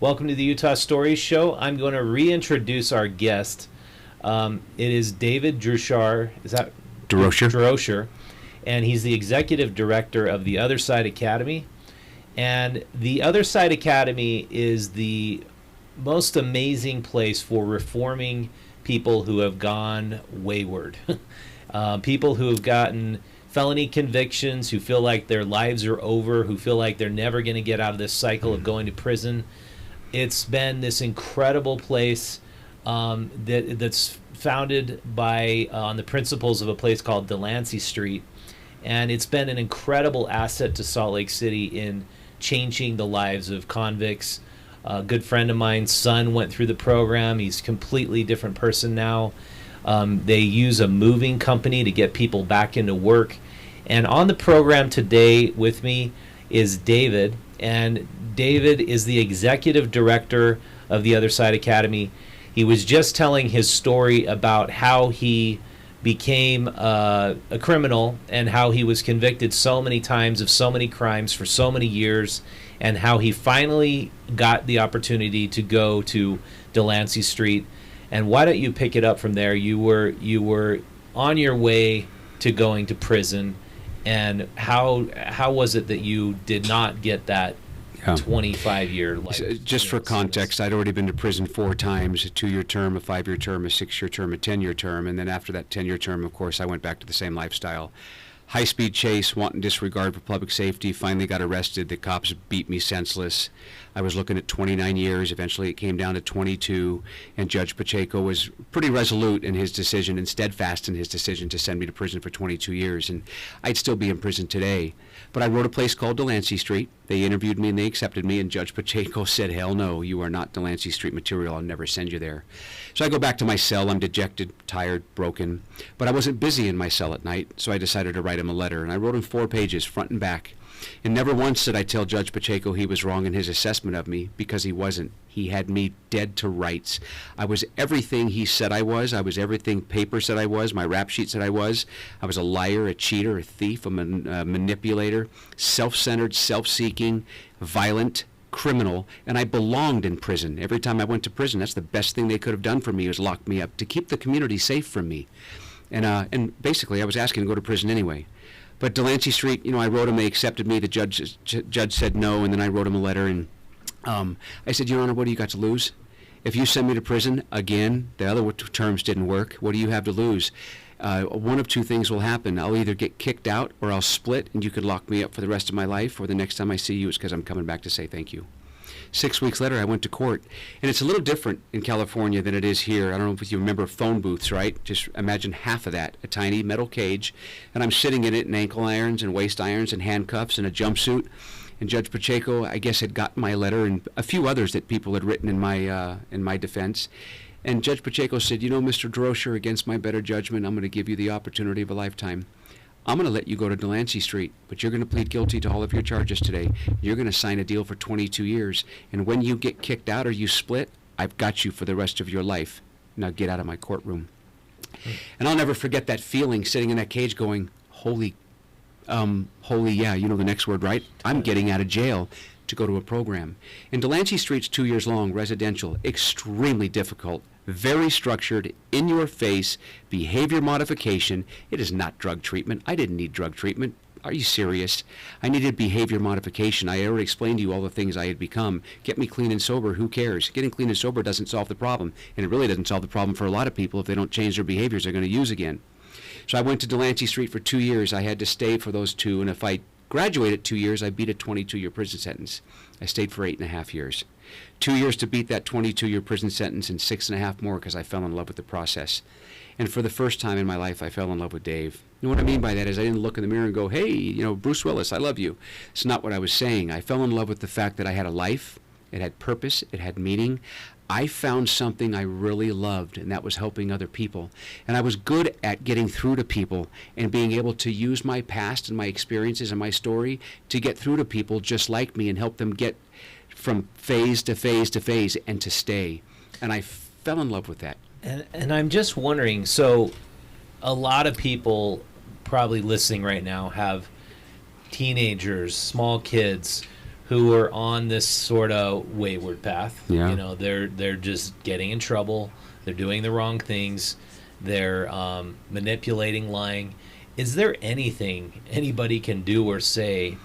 Welcome to the Utah Stories Show. I'm going to reintroduce our guest. It is David Durocher. Is that Durocher? Durocher. And he's the executive director of the Otherside Academy. And the Otherside Academy is the most amazing place for reforming people who have gone wayward. People who have gotten felony convictions, who feel like their lives are over, who feel like they're never going to get out of this cycle of going to prison. It's been this incredible place that's founded by on the principles of a place called Delancey Street, and it's been an incredible asset to Salt Lake City in changing the lives of convicts. A good friend of mine's son went through the program. He's a completely different person now. They use a moving company to get people back into work. And on the program today with me is David, and David is the executive director of the Otherside Academy. He was just telling his story about how he became a criminal and how he was convicted so many times of so many crimes for so many years, and how he finally got the opportunity to go to Delancey Street. And why don't you pick it up from there? You were on your way to going to prison, and how was it that you did not get that 25-year life? Just for context, I'd already been to prison 4 times, a 2-year term, a 5-year term, a 6-year term, a 10-year term, and then after that 10-year term, of course, I went back to the same lifestyle. High-speed chase, wanton disregard for public safety, finally got arrested. The cops beat me senseless. I was looking at 29 years. Eventually it came down to 22, and Judge Pacheco was pretty resolute in his decision and steadfast in his decision to send me to prison for 22 years, and I'd still be in prison today. But I wrote a place called Delancey Street. They interviewed me and they accepted me, and Judge Pacheco said, hell no, you are not Delancey Street material. I'll never send you there. So I go back to my cell. I'm dejected, tired, broken, but I wasn't busy in my cell at night, so I decided to write him a letter, and I wrote him 4 pages, front and back. And never once did I tell Judge Pacheco he was wrong in his assessment of me, because he wasn't. He had me dead to rights. I was everything he said I was. I was everything paper said I was, my rap sheet said I was. I was a liar, a cheater, a thief, a manipulator, self-centered, self-seeking, violent, criminal, and I belonged in prison. Every time I went to prison, that's the best thing they could have done for me, was lock me up to keep the community safe from me. And basically I was asking to go to prison anyway. But Delancey Street, I wrote him, they accepted me, the judge said no, and then I wrote him a letter, and I said, Your Honor, what do you got to lose? If you send me to prison again, the other terms didn't work, what do you have to lose? One of 2 things will happen. I'll either get kicked out or I'll split, and you could lock me up for the rest of my life, or the next time I see you is because I'm coming back to say thank you. 6 weeks later, I went to court, and it's a little different in California than it is here. I don't know if you remember phone booths, right? Just imagine half of that, a tiny metal cage, and I'm sitting in it in ankle irons and waist irons and handcuffs and a jumpsuit. And Judge Pacheco, I guess, had gotten my letter and a few others that people had written in my defense. And Judge Pacheco said, Mr. Durocher, against my better judgment, I'm going to give you the opportunity of a lifetime. I'm going to let you go to Delancey Street, but you're going to plead guilty to all of your charges today. You're going to sign a deal for 22 years, and when you get kicked out or you split, I've got you for the rest of your life. Now get out of my courtroom. And I'll never forget that feeling, sitting in that cage going, holy, yeah, the next word, right? I'm getting out of jail to go to a program. And Delancey Street's 2 years long, residential, extremely difficult, very structured, in your face, behavior modification. It is not drug treatment. I didn't need drug treatment. Are you serious? I needed behavior modification. I already explained to you all the things I had become. Get me clean and sober, who cares? Getting clean and sober doesn't solve the problem, and it really doesn't solve the problem for a lot of people. If they don't change their behaviors, they're going to use again. So I went to Delancey Street for 2 years. I had to stay for those 2, and if I graduated 2 years, I beat a 22-year prison sentence. I stayed for 8.5 years. 2 years to beat that 22-year prison sentence, and 6.5 more because I fell in love with the process. And for the first time in my life, I fell in love with Dave. And what I mean by that is I didn't look in the mirror and go, hey, Bruce Willis, I love you. It's not what I was saying. I fell in love with the fact that I had a life. It had purpose. It had meaning. I found something I really loved, and that was helping other people. And I was good at getting through to people and being able to use my past and my experiences and my story to get through to people just like me and help them get from phase to phase to phase and to stay. And I fell in love with that. And I'm just wondering, so a lot of people probably listening right now have teenagers, small kids who are on this sort of wayward path. Yeah. You know, they're just getting in trouble. They're doing the wrong things. They're manipulating, lying. Is there anything anybody can do or say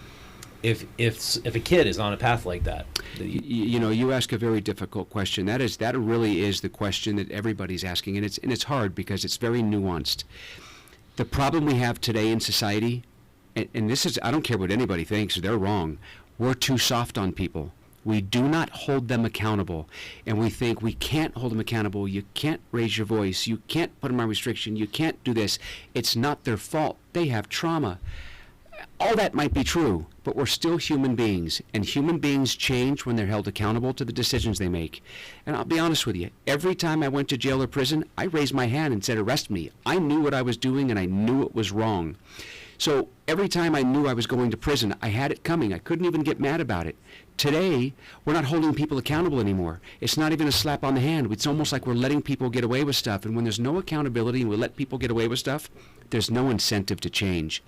if a kid is on a path like that? You know, you ask a very difficult question. That really is the question that everybody's asking, and it's hard because it's very nuanced. The problem we have today in society, and this is, I don't care what anybody thinks, they're wrong. We're too soft on people. We do not hold them accountable, and we think we can't hold them accountable. You can't raise your voice. You can't put them on restriction. You can't do this. It's not their fault. They have trauma. All that might be true, but we're still human beings, and human beings change when they're held accountable to the decisions they make. And I'll be honest with you, every time I went to jail or prison, I raised my hand and said, arrest me. I knew what I was doing, and I knew it was wrong. So every time I knew I was going to prison, I had it coming. I couldn't even get mad about it. Today, we're not holding people accountable anymore. It's not even a slap on the hand. It's almost like we're letting people get away with stuff. And when there's no accountability and we let people get away with stuff, there's no incentive to change.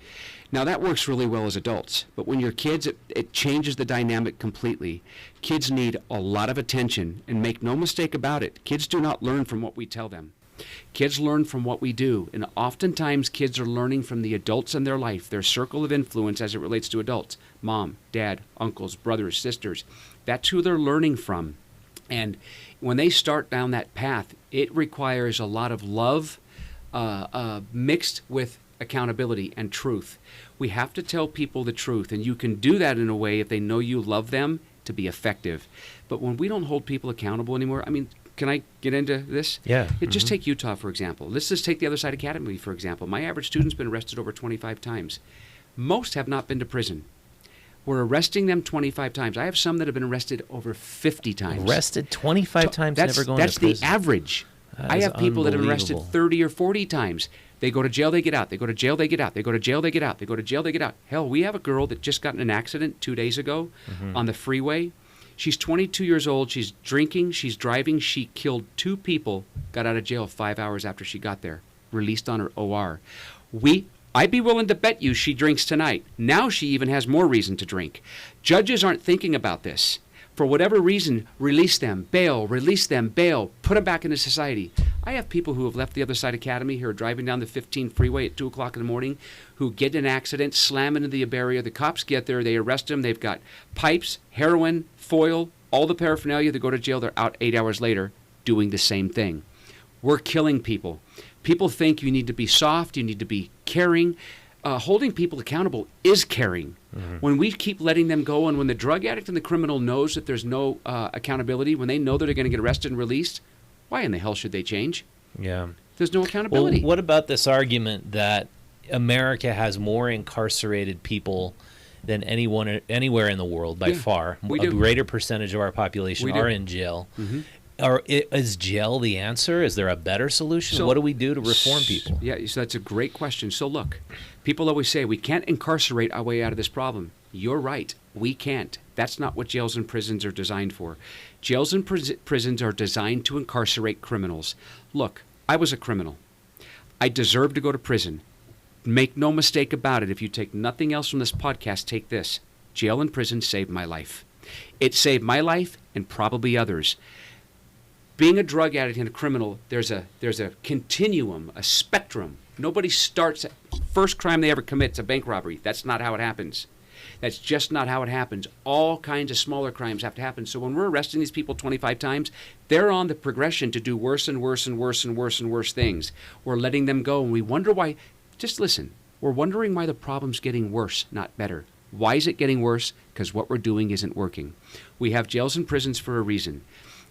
Now, that works really well as adults. But when you're kids, it changes the dynamic completely. Kids need a lot of attention. And make no mistake about it, kids do not learn from what we tell them. Kids learn from what we do, and oftentimes kids are learning from the adults in their life, their circle of influence as it relates to adults. Mom, dad, uncles, brothers, sisters. That's who they're learning from. And when they start down that path, it requires a lot of love mixed with accountability and truth. We have to tell people the truth, and you can do that in a way if they know you love them to be effective. But when we don't hold people accountable anymore, I mean, can I get into this? Yeah. Just take Utah, for example. Let's just take the Otherside Academy, for example. My average student's been arrested over 25 times. Most have not been to prison. We're arresting them 25 times. I have some that have been arrested over 50 times. Arrested 25 times, never going to prison. That's the average. I have people that have been arrested 30 or 40 times. They go to jail, they get out. They go to jail, they get out. They go to jail, they get out. They go to jail, they get out. Hell, we have a girl that just got in an accident 2 days ago on the freeway. She's 22 years old. She's drinking. She's driving. She killed 2 people, got out of jail 5 hours after she got there, released on her OR. I'd be willing to bet you she drinks tonight. Now she even has more reason to drink. Judges aren't thinking about this. For whatever reason, release them, bail, put them back into society. I have people who have left the Otherside Academy who are driving down the 15 freeway at 2 o'clock in the morning who get in an accident, slam into the barrier. The cops get there. They arrest them. They've got pipes, heroin, foil, all the paraphernalia. They go to jail. They're out 8 hours later doing the same thing. We're killing people. People think you need to be soft. You need to be caring. Holding people accountable is caring. When we keep letting them go, and when the drug addict and the criminal knows that there's no accountability, when they know that they're going to get arrested and released, why in the hell should they change? Yeah. There's no accountability. Well, what about this argument that America has more incarcerated people than anywhere in the world by far? We a do. greater percentage of our population are in jail. Is jail the answer? Is there a better solution? What do we do to reform people? Yeah, so that's a great question. So look, people always say we can't incarcerate our way out of this problem. You're right. We can't. That's not what jails and prisons are designed for. Jails and prisons are designed to incarcerate criminals. Look, I was a criminal. I deserve to go to prison. Make no mistake about it. If you take nothing else from this podcast, take this. Jail and prison saved my life. It saved my life and probably others. Being a drug addict and a criminal, there's a continuum, a spectrum. Nobody starts, first crime they ever commit is a bank robbery. That's not how it happens. That's just not how it happens. All kinds of smaller crimes have to happen. So when we're arresting these people 25 times, they're on the progression to do worse and worse and worse and worse and worse things. We're letting them go, and we wonder why. Just listen. We're wondering why the problem's getting worse, not better. Why is it getting worse? Because what we're doing isn't working. We have jails and prisons for a reason.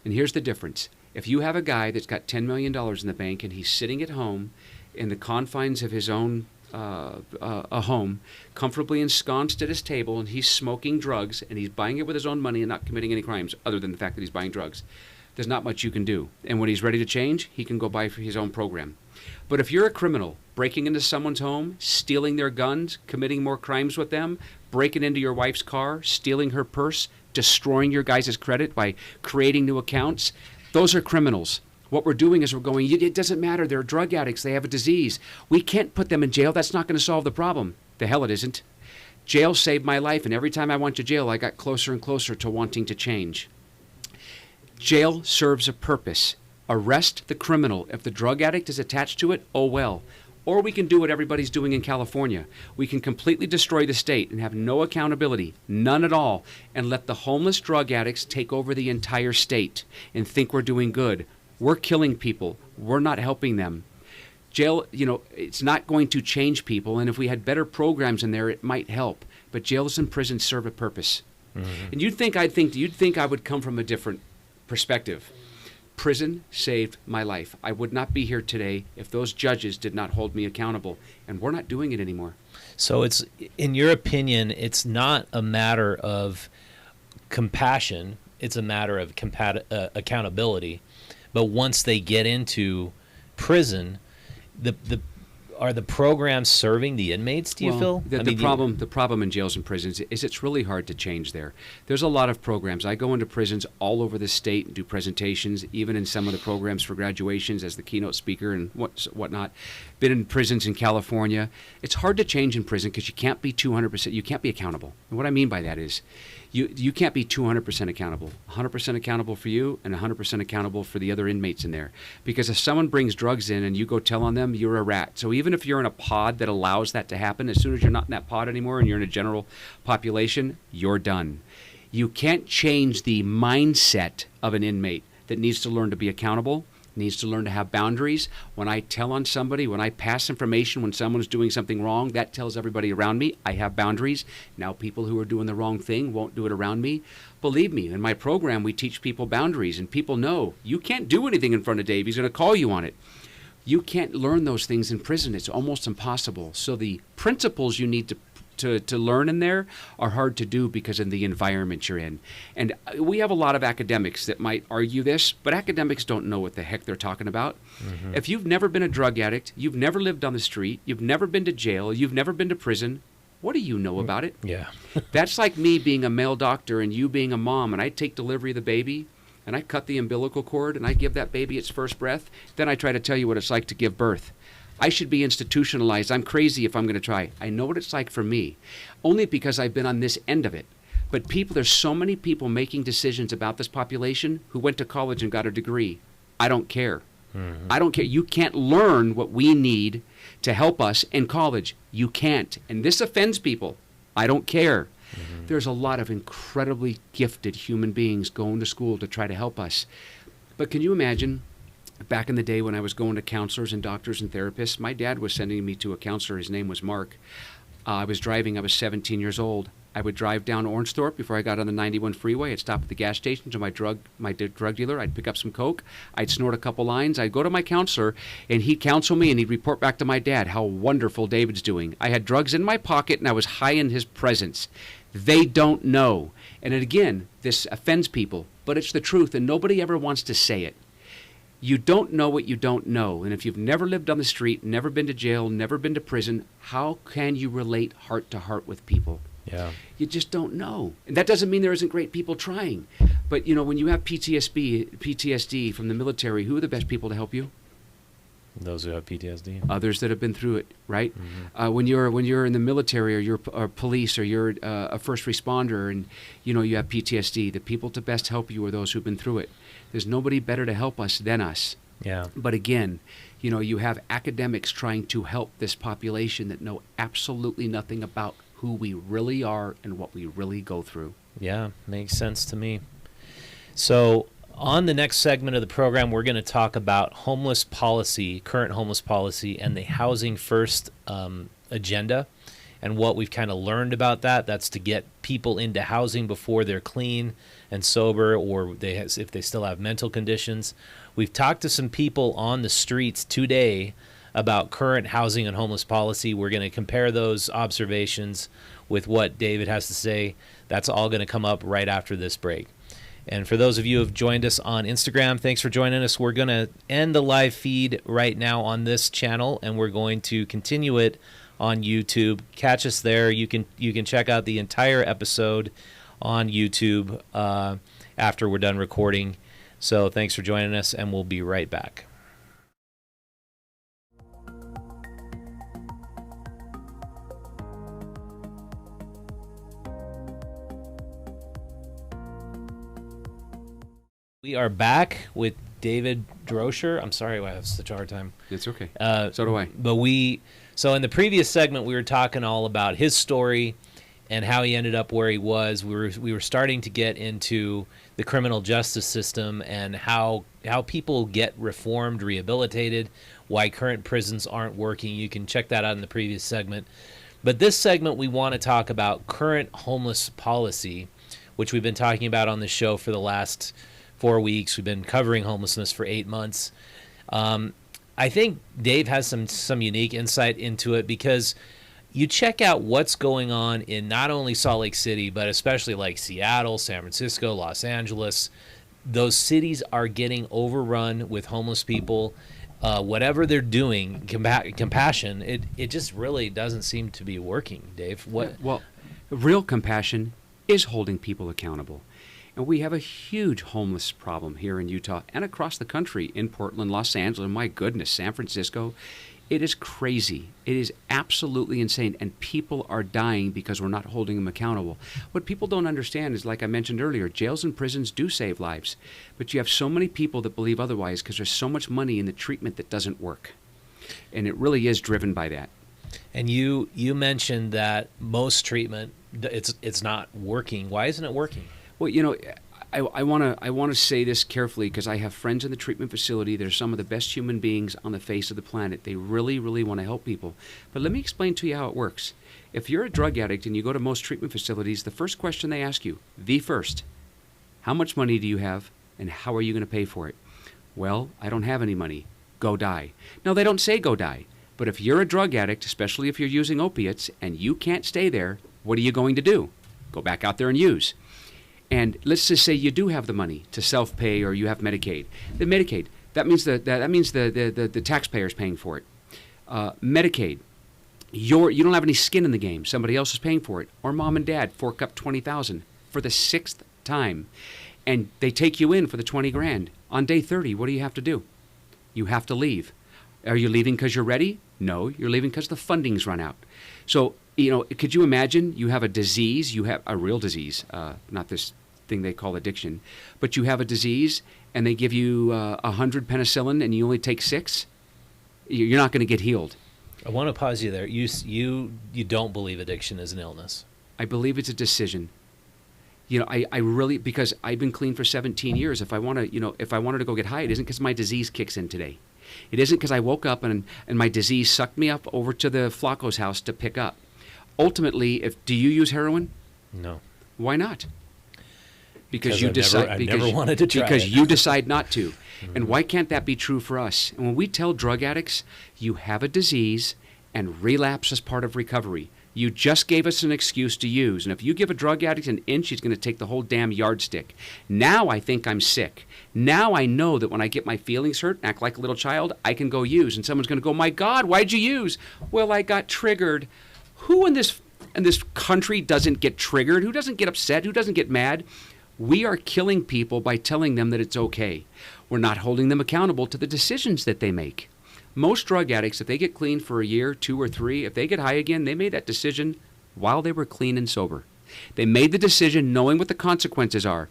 And here's the difference. If you have a guy that's got $10 million in the bank and he's sitting at home in the confines of his own a home, comfortably ensconced at his table, and he's smoking drugs, and he's buying it with his own money and not committing any crimes other than the fact that he's buying drugs, there's not much you can do. And when he's ready to change, he can go buy for his own program. But if you're a criminal breaking into someone's home, stealing their guns, committing more crimes with them, breaking into your wife's car, stealing her purse, destroying your guys' credit by creating new accounts, those are criminals. What we're doing is we're going, it doesn't matter, they're drug addicts, they have a disease. We can't put them in jail, that's not going to solve the problem. The hell it isn't. Jail saved my life, and every time I went to jail, I got closer and closer to wanting to change. Jail serves a purpose. Arrest the criminal. If the drug addict is attached to it, oh well. Or we can do what everybody's doing in California. We can completely destroy the state and have no accountability, none at all, and let the homeless drug addicts take over the entire state and think we're doing good. We're killing people. We're not helping them. Jail, it's not going to change people, and if we had better programs in there, it might help. But jails and prisons serve a purpose. Mm-hmm. And you'd think I would come from a different perspective. Prison saved my life. I would not be here today if those judges did not hold me accountable, and we're not doing it anymore. So it's, in your opinion, it's not a matter of compassion, it's a matter of accountability. But once they get into prison, are the programs serving the inmates, do you feel? The problem in jails and prisons is it's really hard to change there. There's a lot of programs. I go into prisons all over the state and do presentations, even in some of the programs for graduations as the keynote speaker and whatnot. Been in prisons in California. It's hard to change in prison because you can't be 200%. You can't be accountable. And what I mean by that is you can't be 200% accountable. 100% accountable for you and 100% accountable for the other inmates in there. Because if someone brings drugs in and you go tell on them, you're a rat. So even if you're in a pod that allows that to happen, as soon as you're not in that pod anymore and you're in a general population, you're done. You can't change the mindset of an inmate that needs to learn to be accountable, needs to learn to have boundaries. When I tell on somebody, when I pass information when someone's doing something wrong, that tells everybody around me I have boundaries. Now people who are doing the wrong thing won't do it around me. Believe me, in my program we teach people boundaries, and people know you can't do anything in front of Dave. He's going to call you on it. You can't learn those things in prison. It's almost impossible. So the principles you need to learn in there are hard to do because of the environment you're in. And we have a lot of academics that might argue this, but academics don't know what the heck they're talking about. Mm-hmm. If you've never been a drug addict, you've never lived on the street, you've never been to jail, you've never been to prison, what do you know about it? Yeah. That's like me being a male doctor and you being a mom, and I take delivery of the baby and I cut the umbilical cord and I give that baby its first breath. Then I try to tell you what it's like to give birth. I should be institutionalized. I'm crazy if I'm going to try. I know what it's like for me, only because I've been on this end of it. But there's so many people making decisions about this population who went to college and got a degree. I don't care. Mm-hmm. I don't care. You can't learn what we need to help us in college. You can't. And this offends people. I don't care. Mm-hmm. There's a lot of incredibly gifted human beings going to school to try to help us. But can you imagine, back in the day when I was going to counselors and doctors and therapists, my dad was sending me to a counselor. His name was Mark. I was 17 years old. I would drive down Orangethorpe before I got on the 91 freeway. I'd stop at the gas station to my drug dealer. I'd pick up some Coke. I'd snort a couple lines. I'd go to my counselor, and he'd counsel me, and he'd report back to my dad how wonderful David's doing. I had drugs in my pocket, and I was high in his presence. They don't know. And again, this offends people, but it's the truth, and nobody ever wants to say it. You don't know what you don't know. And if you've never lived on the street, never been to jail, never been to prison, how can you relate heart to heart with people? Yeah. You just don't know. And that doesn't mean there isn't great people trying. But, when you have PTSD from the military, who are the best people to help you? Those who have PTSD. Others that have been through it, right? Mm-hmm. When you're in the military or you're police or you're a first responder and, you have PTSD, the people to best help you are those who've been through it. There's nobody better to help us than us. Yeah. But again, you have academics trying to help this population that know absolutely nothing about who we really are and what we really go through. Yeah, makes sense to me. So on the next segment of the program, we're going to talk about homeless policy, current homeless policy, and the Housing First agenda, and what we've kind of learned about that. That's to get people into housing before they're clean and sober, or if they still have mental conditions. We've talked to some people on the streets today about current housing and homeless policy. We're going to compare those observations with what David has to say. That's all going to come up right after this break. And for those of you who have joined us on Instagram, thanks for joining us. We're going to end the live feed right now on this channel, and we're going to continue it on YouTube. Catch us there. You can check out the entire episode on YouTube after we're done recording. So thanks for joining us, and we'll be right back. We are back with David Durocher. I'm sorry I have such a hard time. It's okay. So do I. So in the previous segment, we were talking all about his story and how he ended up where he was. We were starting to get into the criminal justice system and how people get reformed, rehabilitated, why current prisons aren't working. You can check that out in the previous segment. But this segment, we want to talk about current homeless policy, which we've been talking about on the show for the last 4 weeks. We've been covering homelessness for 8 months. I think Dave has some unique insight into it because you check out what's going on in not only Salt Lake City, but especially like Seattle, San Francisco, Los Angeles. Those cities are getting overrun with homeless people. Whatever they're doing, compassion, it just really doesn't seem to be working, Dave. Well, real compassion is holding people accountable. And we have a huge homeless problem here in Utah and across the country, in Portland, Los Angeles, my goodness, San Francisco. It is crazy. It is absolutely insane. And people are dying because we're not holding them accountable. What people don't understand is, like I mentioned earlier, jails and prisons do save lives. But you have so many people that believe otherwise because there's so much money in the treatment that doesn't work. And it really is driven by that. And you mentioned that most treatment, it's not working. Why isn't it working? Well, you know, I want to say this carefully because I have friends in the treatment facility. They're some of the best human beings on the face of the planet. They really, really want to help people. But let me explain to you how it works. If you're a drug addict and you go to most treatment facilities, the first question they ask you, how much money do you have and how are you going to pay for it? Well, I don't have any money. Go die. Now, they don't say go die. But if you're a drug addict, especially if you're using opiates and you can't stay there, what are you going to do? Go back out there and use. And let's just say you do have the money to self-pay or you have Medicaid. The Medicaid, that means the taxpayer's paying for it. Medicaid, you don't have any skin in the game. Somebody else is paying for it. Or mom and dad fork up $20,000 for the 6th time. And they take you in for the $20,000. On day 30, what do you have to do? You have to leave. Are you leaving because you're ready? No, you're leaving because the funding's run out. So, you know, could you imagine you have a disease, you have a real disease, not this thing they call addiction, but you have a disease and they give you 100 penicillin and you only take 6? You're not going to get healed. I want to pause you there. You don't believe addiction is an illness. I believe it's a decision. You know, I really, because I've been clean for 17 years. If I wanted to go get high, it isn't because my disease kicks in today. It isn't because I woke up and my disease sucked me up over to the Flacco's house to pick up. Ultimately, do you use heroin? No. Why not? Because you decide. I've never wanted to try because it. you decide not to. And why can't that be true for us? And when we tell drug addicts, you have a disease and relapse is part of recovery. You just gave us an excuse to use. And if you give a drug addict an inch, he's going to take the whole damn yardstick. Now I think I'm sick. Now I know that when I get my feelings hurt and act like a little child, I can go use. And someone's going to go, my God, why'd you use? Well, I got triggered. Who in this country doesn't get triggered? Who doesn't get upset? Who doesn't get mad? We are killing people by telling them that it's okay. We're not holding them accountable to the decisions that they make. Most drug addicts, if they get clean for a year, 2 or 3, if they get high again, they made that decision while they were clean and sober. They made the decision knowing what the consequences are.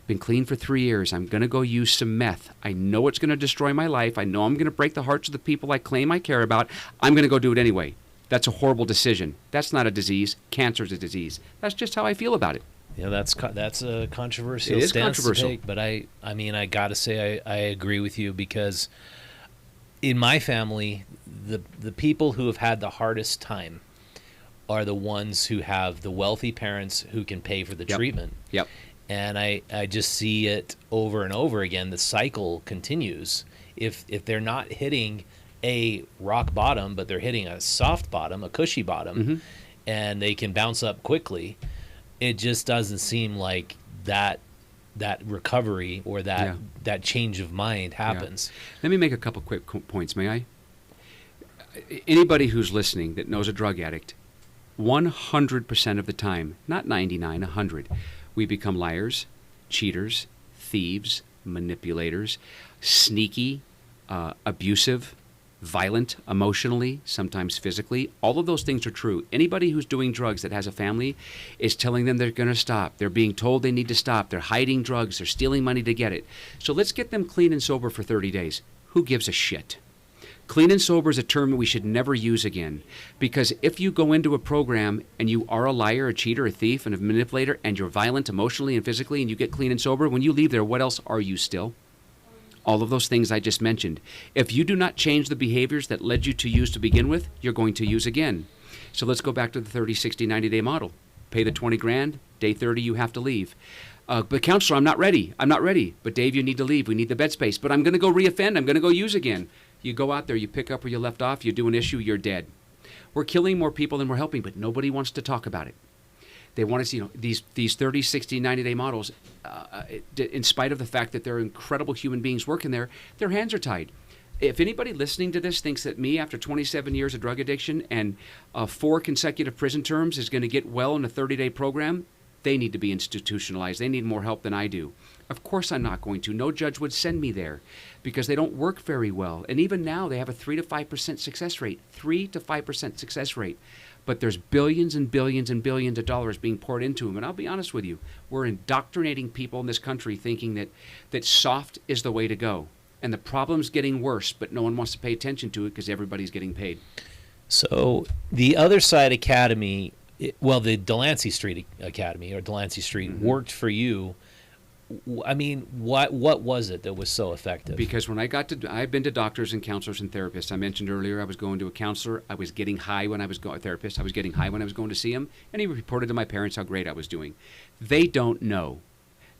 Been clean for 3 years. I'm going to go use some meth. I know it's going to destroy my life. I know I'm going to break the hearts of the people I claim I care about. I'm going to go do it anyway. That's a horrible decision. That's not a disease. Cancer's a disease. That's just how I feel about it. Yeah, that's a controversial It is stance controversial. to take, but I mean, I got to say I agree with you because in my family, the people who have had the hardest time are the ones who have the wealthy parents who can pay for the treatment. Yep. And I just see it over and over again. The cycle continues. If they're not hitting a rock bottom, but they're hitting a soft bottom, a cushy bottom, and they can bounce up quickly, it just doesn't seem like that recovery or that change of mind happens. Yeah. Let me make a couple quick points, may I? Anybody who's listening that knows a drug addict, 100% of the time, not 99, 100, we become liars, cheaters, thieves, manipulators, sneaky, abusive, violent emotionally, sometimes physically. All of those things are true. Anybody who's doing drugs that has a family is telling them they're going to stop. They're being told they need to stop. They're hiding drugs. They're stealing money to get it. So let's get them clean and sober for 30 days. Who gives a shit? Clean and sober is a term we should never use again, because if you go into a program and you are a liar, a cheater, a thief, and a manipulator, and you're violent emotionally and physically, and you get clean and sober, when you leave there, what else are you still? All of those things I just mentioned. If you do not change the behaviors that led you to use to begin with, you're going to use again. So let's go back to the 30, 60, 90-day model. Pay the 20 grand, day 30 you have to leave. But counselor, I'm not ready. But Dave, you need to leave. We need the bed space. But I'm going to go reoffend. I'm going to go use again. You go out there, you pick up where you left off, you do an issue, you're dead. We're killing more people than we're helping, but nobody wants to talk about it. They want to see, these 30, 60, 90-day models, in spite of the fact that they're incredible human beings working there, their hands are tied. If anybody listening to this thinks that me, after 27 years of drug addiction and 4 consecutive prison terms, is going to get well in a 30-day program, they need to be institutionalized. They need more help than I do. Of course I'm not going to. No judge would send me there because they don't work very well. And even now they have a 3 to 5% success rate. 3 to 5% success rate. But there's billions and billions and billions of dollars being poured into them. And I'll be honest with you, we're indoctrinating people in this country thinking that soft is the way to go. And the problem's getting worse, but no one wants to pay attention to it because everybody's getting paid. So the Otherside Academy, the Delancey Street Academy or Delancey Street worked for you. I mean, what was it that was so effective? Because when I've been to doctors and counselors and therapists. I mentioned earlier I was going to a counselor. I was getting high when I was going to a therapist. I was getting high when I was going to see him. And he reported to my parents how great I was doing. They don't know.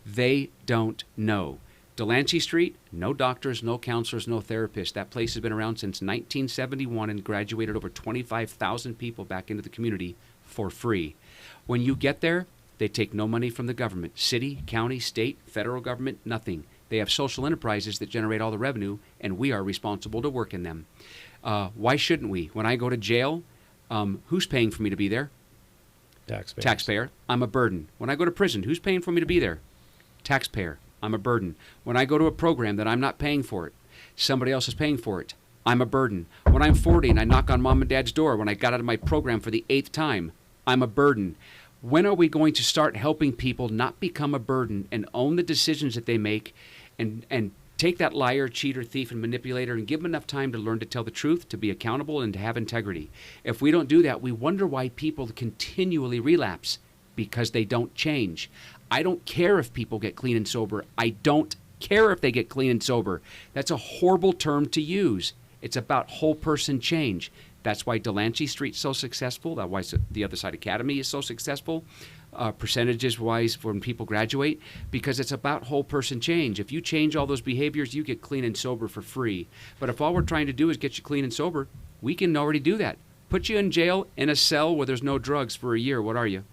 They don't know. Delancey Street, no doctors, no counselors, no therapists. That place has been around since 1971 and graduated over 25,000 people back into the community for free. When you get there, they take no money from the government. City, county, state, federal government, nothing. They have social enterprises that generate all the revenue, and we are responsible to work in them. Why shouldn't we? When I go to jail, who's paying for me to be there? Taxpayer. I'm a burden. When I go to prison, who's paying for me to be there? Taxpayer. I'm a burden. When I go to a program that I'm not paying for it, somebody else is paying for it, I'm a burden. When I'm 40 and I knock on mom and dad's door when I got out of my program for the 8th time, I'm a burden. When are we going to start helping people not become a burden and own the decisions that they make and take that liar, cheater, thief, and manipulator and give them enough time to learn to tell the truth, to be accountable, and to have integrity? If we don't do that, we wonder why people continually relapse, because they don't change. I don't care if people get clean and sober. I don't care if they get clean and sober. That's a horrible term to use. It's about whole person change. That's why Delancey Street's so successful. That's why the Otherside Academy is so successful, percentages-wise, when people graduate, because it's about whole person change. If you change all those behaviors, you get clean and sober for free. But if all we're trying to do is get you clean and sober, we can already do that. Put you in jail in a cell where there's no drugs for a year. What are you?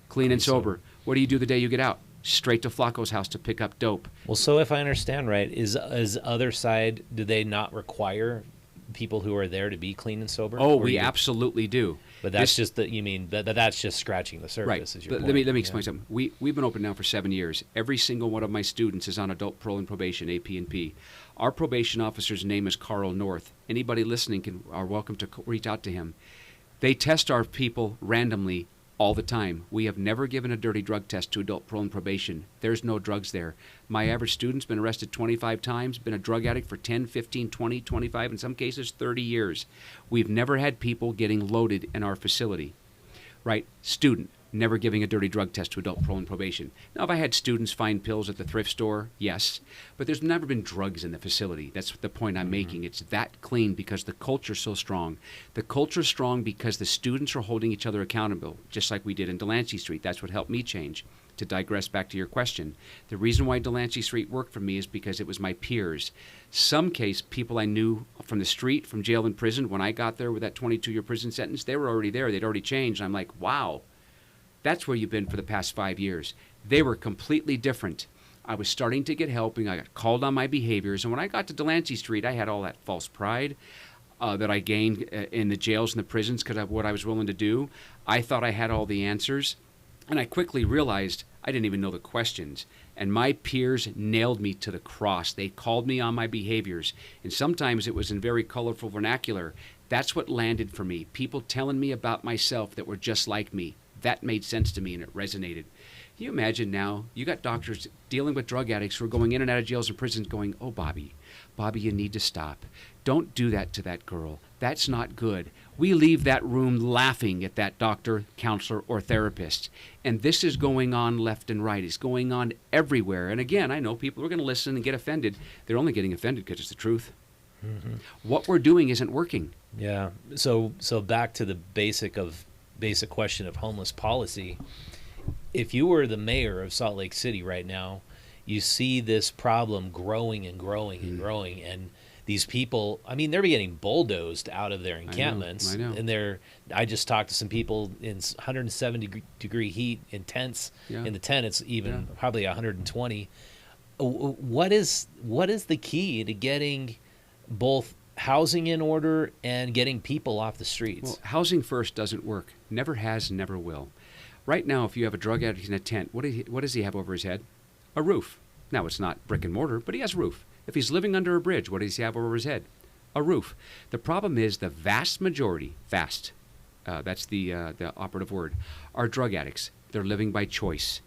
Clean and sober. What do you do the day you get out? Straight to Flacco's house to pick up dope. Well, so if I understand right, is Otherside, do they not require people who are there to be clean and sober? Oh, we absolutely do. But that's that's just scratching the surface. Right. Is your Let me explain something. We've been open now for 7 years. Every single one of my students is on adult parole and probation, AP&P. Our probation officer's name is Carl North. Anybody listening are welcome to reach out to him. They test our people randomly all the time. We have never given a dirty drug test to adult parole and probation. There's no drugs there. My average student's been arrested 25 times, been a drug addict for 10, 15, 20, 25, in some cases 30 years. We've never had people getting loaded in our facility. Right? Student, never giving a dirty drug test to adult parole and probation. Now, have I had students find pills at the thrift store? Yes. But there's never been drugs in the facility. That's the point I'm making. It's that clean because the culture's so strong. The culture's strong because the students are holding each other accountable, just like we did in Delancey Street. That's what helped me change. To digress back to your question, the reason why Delancey Street worked for me is because it was my peers. Some case, people I knew from the street, from jail and prison, when I got there with that 22-year prison sentence, they were already there. They'd already changed. I'm like, wow. That's where you've been for the past 5 years. They were completely different. I was starting to get help, and I got called on my behaviors. And when I got to Delancey Street, I had all that false pride that I gained in the jails and the prisons because of what I was willing to do. I thought I had all the answers. And I quickly realized I didn't even know the questions. And my peers nailed me to the cross. They called me on my behaviors. And sometimes it was in very colorful vernacular. That's what landed for me. People telling me about myself that were just like me. That made sense to me and it resonated. Can you imagine now, you got doctors dealing with drug addicts who are going in and out of jails and prisons going, oh, Bobby, you need to stop. Don't do that to that girl. That's not good. We leave that room laughing at that doctor, counselor, or therapist. And this is going on left and right. It's going on everywhere. And again, I know people are going to listen and get offended. They're only getting offended because it's the truth. Mm-hmm. What we're doing isn't working. Yeah. So back to the basic question of homeless policy. If you were the mayor of Salt Lake City right now, you see this problem growing and growing and growing, and these people, I mean, they're getting bulldozed out of their encampments. I know. And I just talked to some people in 170-degree heat in tents. Yeah. In the tent, it's even probably 120. What is the key to getting both housing in order and getting people off the streets? Well, housing first doesn't work. Never has, never will. Right now, if you have a drug addict in a tent, what does he have over his head? A roof. Now, it's not brick and mortar, but he has a roof. If he's living under a bridge, what does he have over his head? A roof. The problem is the vast majority, that's the operative word, are drug addicts. They're living by choice.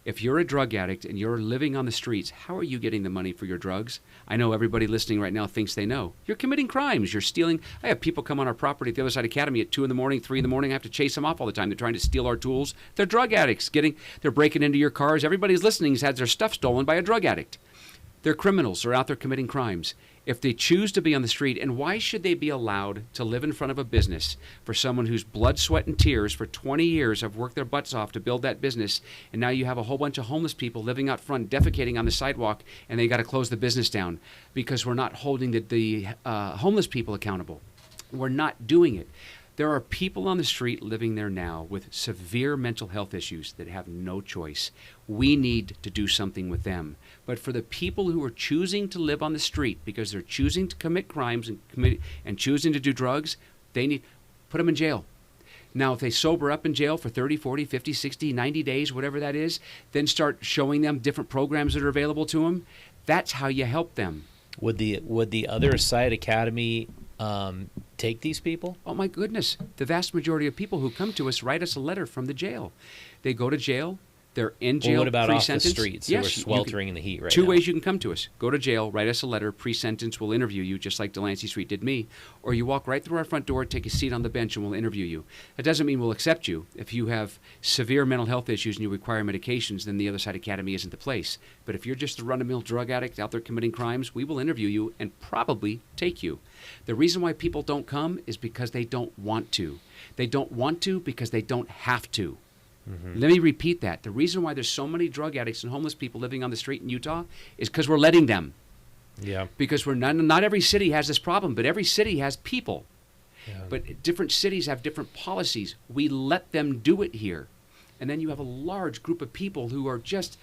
If you're a drug addict and you're living on the streets, how are you getting the money for your drugs? I know everybody listening right now thinks they know. You're committing crimes. You're stealing. I have people come on our property at the Otherside Academy at 2 in the morning, 3 in the morning. I have to chase them off all the time. They're trying to steal our tools. They're drug addicts. They're breaking into your cars. Everybody's listening has had their stuff stolen by a drug addict. They're criminals. They're out there committing crimes. If they choose to be on the street, and why should they be allowed to live in front of a business for someone whose blood, sweat, and tears for 20 years have worked their butts off to build that business, and now you have a whole bunch of homeless people living out front, defecating on the sidewalk, and they got to close the business down because we're not holding the homeless people accountable. We're not doing it. There are people on the street living there now with severe mental health issues that have no choice. We need to do something with them. But for the people who are choosing to live on the street because they're choosing to commit crimes and choosing to do drugs, they need put them in jail. Now, if they sober up in jail for 30, 40, 50, 60, 90 days, whatever that is, then start showing them different programs that are available to them. That's how you help them. Would the Otherside Academy take these people? Oh, my goodness. The vast majority of people who come to us write us a letter from the jail. They go to jail. They're in jail. Well, what about off the pre-sentence. streets? Yes, We're sweltering in the heat right Two now. ways you can come to us. Go to jail, write us a letter, pre-sentence, we'll interview you, just like Delancey Street did me. Or you walk right through our front door, take a seat on the bench, and we'll interview you. That doesn't mean we'll accept you. If you have severe mental health issues and you require medications, then the Otherside Academy isn't the place. But if you're just a run-of-the-mill drug addict out there committing crimes, we will interview you and probably take you. The reason why people don't come is because they don't want to. They don't want to because they don't have to. Mm-hmm. Let me repeat that. The reason why there's so many drug addicts and homeless people living on the street in Utah is because we're letting them. Yeah. Because we're not every city has this problem, but every city has people. Yeah. But different cities have different policies. We let them do it here. And then you have a large group of people who are just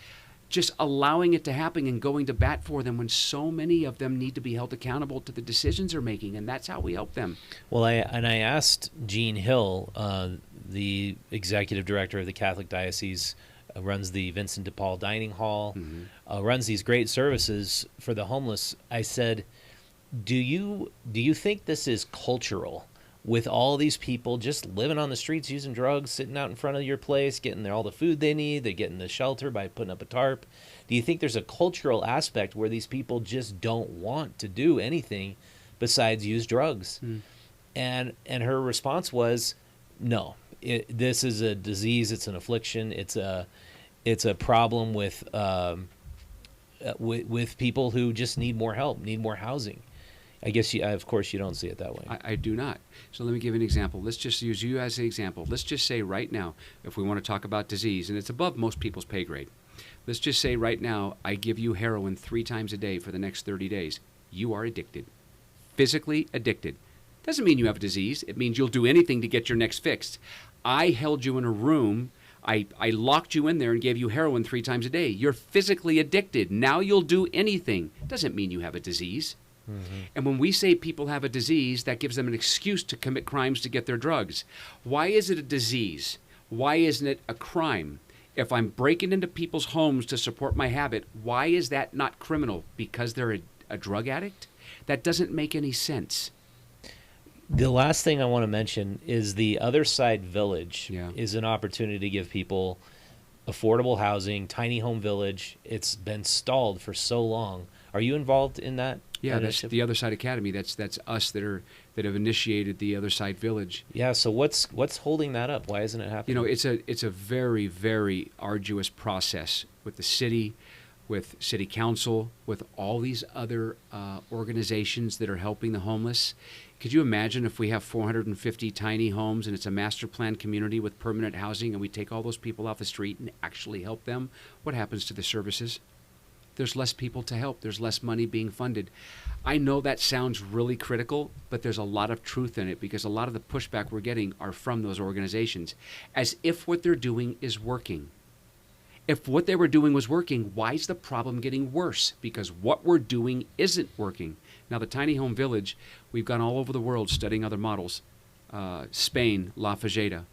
allowing it to happen and going to bat for them when so many of them need to be held accountable to the decisions they're making, and that's how we help them. Well, I asked Gene Hill, the executive director of the Catholic Diocese, runs the Vincent de Paul Dining Hall, runs these great services for the homeless. I said, do you think this is cultural? With all these people just living on the streets, using drugs, sitting out in front of your place, getting all the food they need, they're getting the shelter by putting up a tarp. Do you think there's a cultural aspect where these people just don't want to do anything besides use drugs? And her response was, no, this is a disease, it's an affliction, it's a problem with people who just need more help, need more housing. I guess, of course, you don't see it that way. I do not. So let me give you an example. Let's just use you as an example. Let's just say right now, if we want to talk about disease, and it's above most people's pay grade, let's just say right now I give you heroin 3 times a day for the next 30 days. You are addicted. Physically addicted. Doesn't mean you have a disease. It means you'll do anything to get your next fixed. I held you in a room. I locked you in there and gave you heroin 3 times a day. You're physically addicted. Now you'll do anything. Doesn't mean you have a disease. And when we say people have a disease, that gives them an excuse to commit crimes to get their drugs. Why is it a disease? Why isn't it a crime? If I'm breaking into people's homes to support my habit, why is that not criminal? Because they're a drug addict? That doesn't make any sense. The last thing I want to mention is the Otherside Village Yeah. is an opportunity to give people affordable housing, tiny home village. It's been stalled for so long. Are you involved in that? Yeah, that's initiative? the Otherside Academy. That's us that have initiated the Otherside Village. Yeah. So what's holding that up? Why isn't it happening? You know, it's a very, very arduous process with the city, with city council, with all these other organizations that are helping the homeless. Could you imagine if we have 450 tiny homes and it's a master plan community with permanent housing and we take all those people off the street and actually help them? What happens to the services? There's less people to help. There's less money being funded. I know that sounds really critical, but there's a lot of truth in it because a lot of the pushback we're getting are from those organizations, as if what they're doing is working. If what they were doing was working, why is the problem getting worse? Because what we're doing isn't working. Now, the tiny home village, we've gone all over the world studying other models. Spain, La Fageda,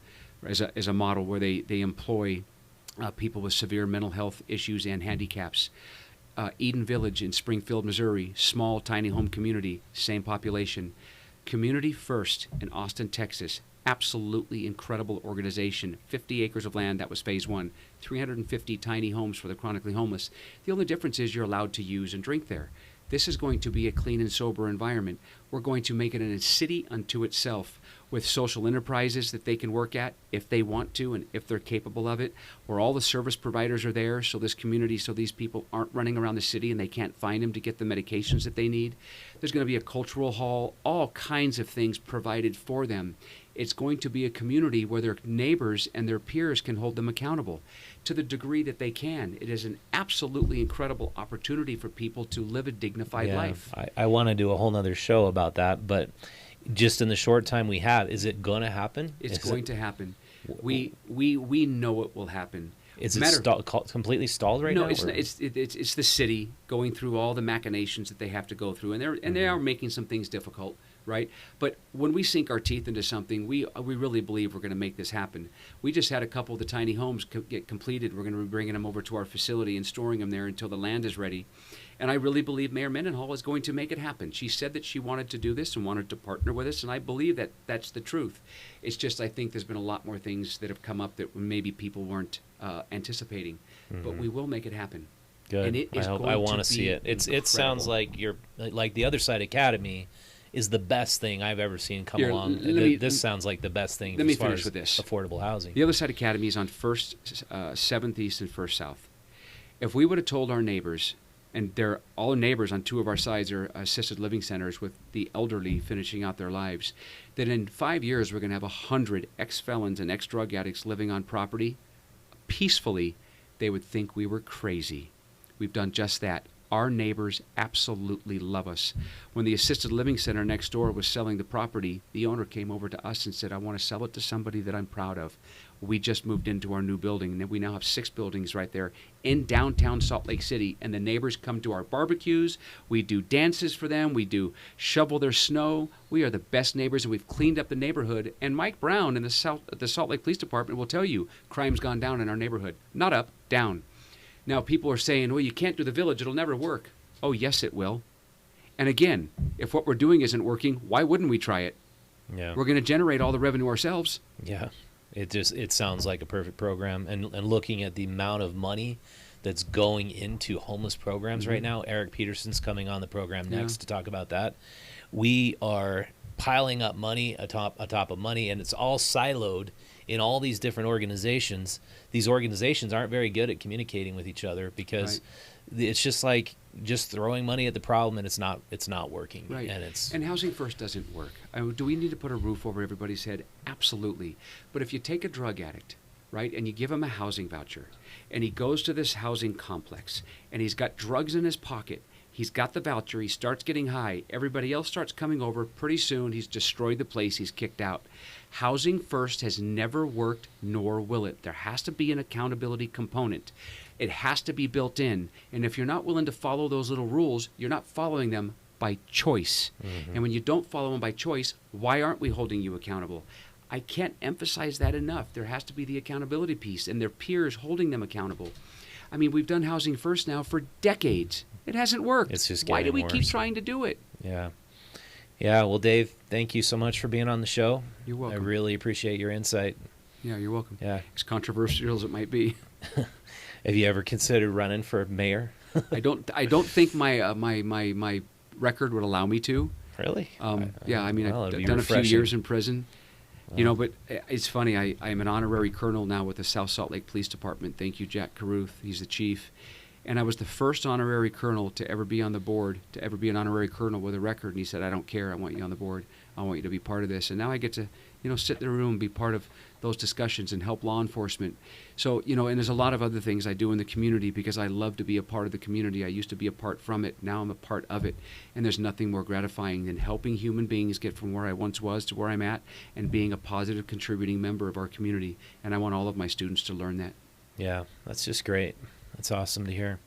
is a model where they employ people with severe mental health issues and handicaps. Eden Village in Springfield, Missouri, small tiny home community, same population. Community First in Austin, Texas, absolutely incredible organization. 50 acres of land, that was phase one. 350 tiny homes for the chronically homeless. The only difference is you're allowed to use and drink there. This is going to be a clean and sober environment. We're going to make it a city unto itself with social enterprises that they can work at if they want to and if they're capable of it, where all the service providers are there so this community, so these people aren't running around the city and they can't find them to get the medications that they need. There's going to be a cultural hall, all kinds of things provided for them. It's going to be a community where their neighbors and their peers can hold them accountable to the degree that they can. It is an absolutely incredible opportunity for people to live a dignified life. I want to do a whole nother show about that, but just in the short time we have, is it going to happen? It's going to happen. We know it will happen. Is it completely stalled right now? No, it's the city going through all the machinations that they have to go through, and they are making some things difficult, right? But when we sink our teeth into something, we really believe we're going to make this happen. We just had a couple of the tiny homes get completed. We're going to be bringing them over to our facility and storing them there until the land is ready. And I really believe Mayor Mendenhall is going to make it happen. She said that she wanted to do this and wanted to partner with us, and I believe that that's the truth. It's just I think there's been a lot more things that have come up that maybe people weren't anticipating. But we will make it happen. Good. And it is I want to see it. It sounds like like the Otherside Academy is the best thing I've ever seen come along. This sounds like the best thing as far as affordable housing. The Otherside Academy is on 7th East and 1st South. If we would have told our neighbors, and they're all neighbors on two of our sides are assisted living centers with the elderly finishing out their lives, that in 5 years we're going to have 100 ex-felons and ex-drug addicts living on property peacefully, they would think we were crazy. We've done just that. Our neighbors absolutely love us. When the assisted living center next door was selling the property, the owner came over to us and said, I want to sell it to somebody that I'm proud of. We just moved into our new building, and we now have 6 buildings right there in downtown Salt Lake City, and the neighbors come to our barbecues. We do dances for them. We do shovel their snow. We are the best neighbors, and we've cleaned up the neighborhood. And Mike Brown in the Salt Lake Police Department will tell you crime's gone down in our neighborhood. Not up, down. Now, people are saying, well, you can't do the village. It'll never work. Oh, yes, it will. And again, if what we're doing isn't working, why wouldn't we try it? Yeah. We're going to generate all the revenue ourselves. Yeah. It sounds like a perfect program. And looking at the amount of money that's going into homeless programs right now, Eric Peterson's coming on the program next to talk about that. We are piling up money atop of money, and it's all siloed in all these different organizations. These organizations aren't very good at communicating with each other because it's just like just throwing money at the problem, and it's not working. Right. And Housing First doesn't work. Do we need to put a roof over everybody's head? Absolutely. But if you take a drug addict, right, and you give him a housing voucher, and he goes to this housing complex, and he's got drugs in his pocket, he's got the voucher, he starts getting high, everybody else starts coming over, pretty soon he's destroyed the place, he's kicked out. Housing First has never worked, nor will it. There has to be an accountability component. It has to be built in. And if you're not willing to follow those little rules, you're not following them by choice. And when you don't follow them by choice, why aren't we holding you accountable? I can't emphasize that enough. There has to be the accountability piece and their peers holding them accountable. I mean, we've done Housing First now for decades. It hasn't worked. It's just Why do we getting keep worse. trying to do it? Yeah. Yeah, well, Dave, thank you so much for being on the show. You're welcome. I really appreciate your insight. Yeah, you're welcome. Yeah. As controversial as it might be. Have you ever considered running for mayor? I don't think my record would allow me to. Really? Yeah, I mean, well, I've it'd be done a few refreshing. years in prison. You know, but it's funny. I am an honorary colonel now with the South Salt Lake Police Department. Thank you, Jack Caruth. He's the chief. And I was the first honorary colonel to ever be on the board, to ever be an honorary colonel with a record. And he said, I don't care. I want you on the board. I want you to be part of this. And now I get to, sit in the room, be part of those discussions and help law enforcement. So, and there's a lot of other things I do in the community because I love to be a part of the community. I used to be a part from it. Now I'm a part of it. And there's nothing more gratifying than helping human beings get from where I once was to where I'm at and being a positive contributing member of our community. And I want all of my students to learn that. Yeah, that's just great. That's awesome to hear.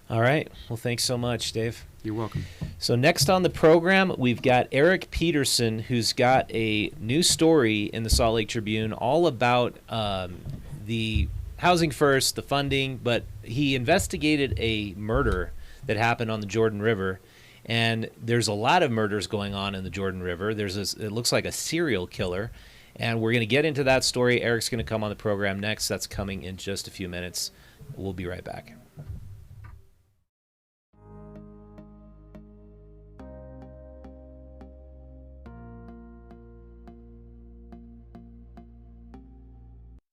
All right. Well, thanks so much, Dave. You're welcome. So next on the program, we've got Eric Peterson, who's got a new story in the Salt Lake Tribune all about the Housing First, the funding, but he investigated a murder that happened on the Jordan River. And there's a lot of murders going on in the Jordan River. It looks like a serial killer. And we're going to get into that story. Eric's going to come on the program next. That's coming in just a few minutes. We'll be right back.